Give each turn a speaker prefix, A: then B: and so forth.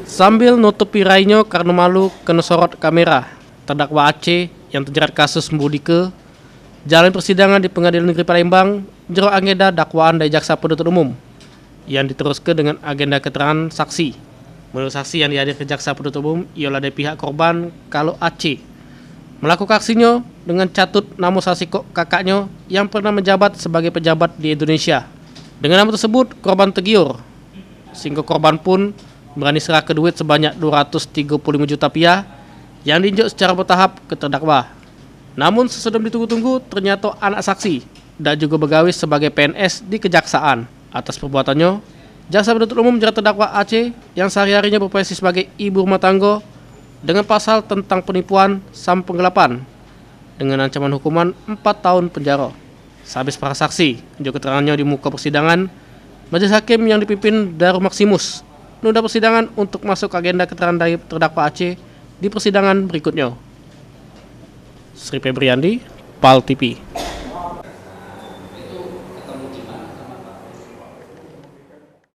A: Sambil nutupi rainya karena malu kena sorot kamera, terdakwa Aceh yang terjerat kasus membudike jalan persidangan di Pengadilan Negeri Palembang jero agenda dakwaan dari jaksa penuntut umum yang diteruskan dengan agenda keterangan saksi. Menurut saksi yang dihadirkan jaksa penuntut umum ialah dari pihak korban kalau Aceh melakukan aksinya dengan catut nama saksi kakaknya yang pernah menjabat sebagai pejabat di Indonesia. Dengan nama tersebut korban tergiur sehingga korban pun berani serah ke duit sebanyak 235 juta rupiah yang diinjak secara bertahap ke terdakwa. Namun sesudah ditunggu-tunggu ternyata anak saksi dan juga begawi sebagai PNS di kejaksaan. Atas perbuatannya, jaksa penuntut umum menjerat terdakwa Aceh yang sehari-harinya berprofesi sebagai ibu rumah tangga dengan pasal tentang penipuan sam penggelapan dengan ancaman hukuman 4 tahun penjara. Sehabis para saksi unjuk keterangannya di muka persidangan, majelis hakim yang dipimpin Darul Maximus menunda persidangan untuk masuk agenda keterangan dari terdakwa Aceh di persidangan berikutnya. Sri Febriandi, PAL TV.